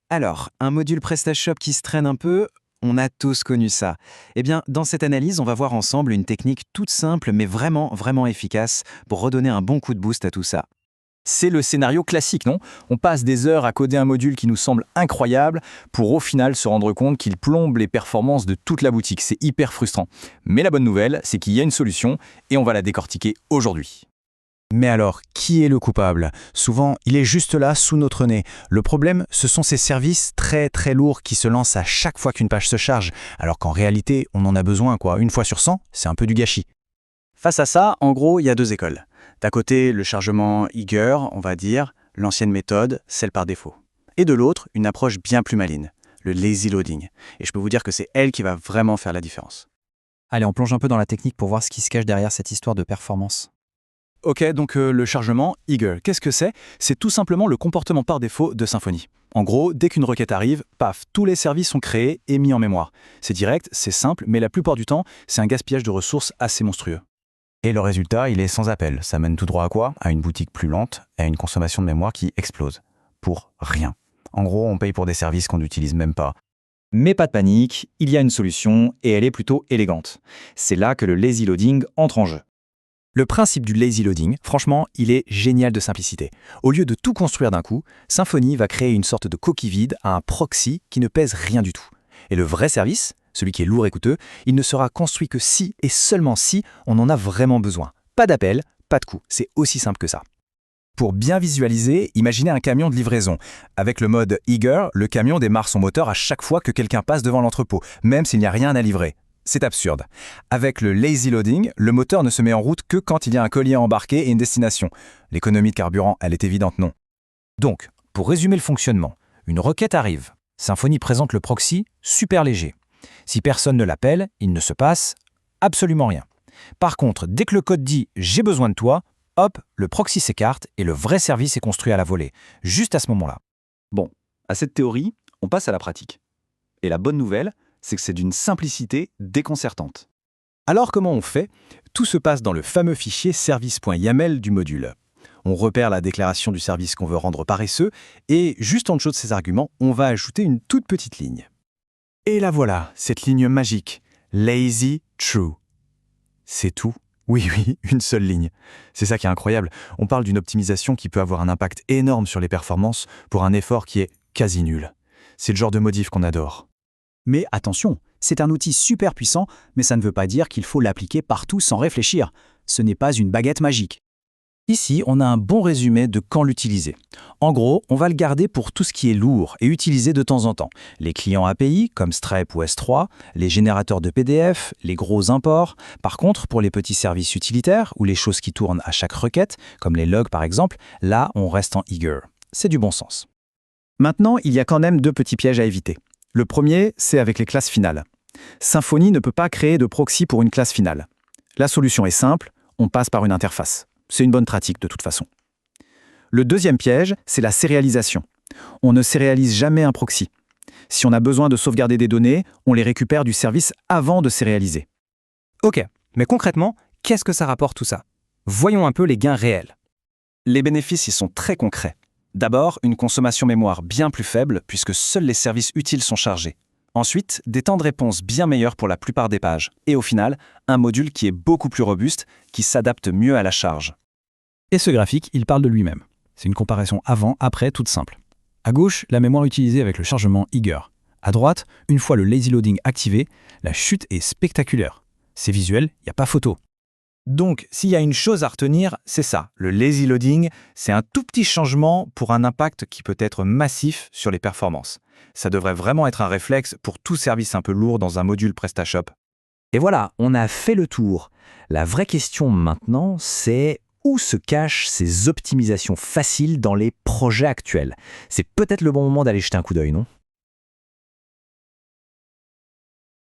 Alors, un module PrestaShop qui se traîne un peu, on a tous connu ça. Eh bien, dans cette analyse, on va voir ensemble une technique toute simple mais vraiment, vraiment efficace pour redonner un bon coup de boost à tout ça. C'est le scénario classique, non? On passe des heures à coder un module qui nous semble incroyable pour au final se rendre compte qu'il plombe les performances de toute la boutique. C'est hyper frustrant. Mais la bonne nouvelle, c'est qu'il y a une solution et on va la décortiquer aujourd'hui. Mais alors, qui est le coupable? Souvent, il est juste là, sous notre nez. Le problème, ce sont ces services très très lourds qui se lancent à chaque fois qu'une page se charge, alors qu'en réalité, on en a besoin, quoi. Une fois sur 100, c'est un peu du gâchis. Face à ça, en gros, il y a deux écoles. D'un côté, le chargement eager, on va dire, l'ancienne méthode, celle par défaut. Et de l'autre, une approche bien plus maligne, le lazy loading. Et je peux vous dire que c'est elle qui va vraiment faire la différence. Allez, on plonge un peu dans la technique pour voir ce qui se cache derrière cette histoire de performance. Ok, donc le chargement eager, qu'est-ce que c'est? C'est tout simplement le comportement par défaut de Symfony. En gros, dès qu'une requête arrive, paf, tous les services sont créés et mis en mémoire. C'est direct, c'est simple, mais la plupart du temps, c'est un gaspillage de ressources assez monstrueux. Et le résultat, il est sans appel. Ça mène tout droit à quoi? À une boutique plus lente, à une consommation de mémoire qui explose. Pour rien. En gros, on paye pour des services qu'on n'utilise même pas. Mais pas de panique, il y a une solution et elle est plutôt élégante. C'est là que le lazy loading entre en jeu. Le principe du lazy loading, franchement, il est génial de simplicité. Au lieu de tout construire d'un coup, Symfony va créer une sorte de coquille vide à un proxy qui ne pèse rien du tout. Et le vrai service, celui qui est lourd et coûteux, il ne sera construit que si et seulement si on en a vraiment besoin. Pas d'appel, pas de coût, c'est aussi simple que ça. Pour bien visualiser, imaginez un camion de livraison. Avec le mode eager, le camion démarre son moteur à chaque fois que quelqu'un passe devant l'entrepôt, même s'il n'y a rien à livrer. C'est absurde. Avec le lazy loading, le moteur ne se met en route que quand il y a un colis embarqué et une destination. L'économie de carburant, elle est évidente, non. Donc, pour résumer le fonctionnement, une requête arrive. Symfony présente le proxy super léger. Si personne ne l'appelle, il ne se passe absolument rien. Par contre, dès que le code dit « j'ai besoin de toi », hop, le proxy s'écarte et le vrai service est construit à la volée, juste à ce moment-là. Bon, à cette théorie, on passe à la pratique. Et la bonne nouvelle, c'est que c'est d'une simplicité déconcertante. Alors comment on fait? Tout se passe dans le fameux fichier service.yaml du module. On repère la déclaration du service qu'on veut rendre paresseux et, juste en dessous de ces arguments, on va ajouter une toute petite ligne. Et la voilà, cette ligne magique. Lazy true. C'est tout. Oui, une seule ligne. C'est ça qui est incroyable. On parle d'une optimisation qui peut avoir un impact énorme sur les performances pour un effort qui est quasi nul. C'est le genre de modif qu'on adore. Mais attention, c'est un outil super puissant, mais ça ne veut pas dire qu'il faut l'appliquer partout sans réfléchir. Ce n'est pas une baguette magique. Ici, on a un bon résumé de quand l'utiliser. En gros, on va le garder pour tout ce qui est lourd et utilisé de temps en temps. Les clients API, comme Stripe ou S3, les générateurs de PDF, les gros imports. Par contre, pour les petits services utilitaires ou les choses qui tournent à chaque requête, comme les logs par exemple, là, on reste en eager. C'est du bon sens. Maintenant, il y a quand même deux petits pièges à éviter. Le premier, c'est avec les classes finales. Symfony ne peut pas créer de proxy pour une classe finale. La solution est simple, on passe par une interface. C'est une bonne pratique de toute façon. Le deuxième piège, c'est la sérialisation. On ne sérialise jamais un proxy. Si on a besoin de sauvegarder des données, on les récupère du service avant de sérialiser. Ok, mais concrètement, qu'est-ce que ça rapporte tout ça? Voyons un peu les gains réels. Les bénéfices y sont très concrets. D'abord, une consommation mémoire bien plus faible puisque seuls les services utiles sont chargés. Ensuite, des temps de réponse bien meilleurs pour la plupart des pages. Et au final, un module qui est beaucoup plus robuste, qui s'adapte mieux à la charge. Et ce graphique, il parle de lui-même. C'est une comparaison avant-après toute simple. À gauche, la mémoire utilisée avec le chargement eager. À droite, une fois le lazy loading activé, la chute est spectaculaire. C'est visuel, il n'y a pas photo. Donc, s'il y a une chose à retenir, c'est ça. Le lazy loading, c'est un tout petit changement pour un impact qui peut être massif sur les performances. Ça devrait vraiment être un réflexe pour tout service un peu lourd dans un module PrestaShop. Et voilà, on a fait le tour. La vraie question maintenant, c'est où se cachent ces optimisations faciles dans les projets actuels? C'est peut-être le bon moment d'aller jeter un coup d'œil, non?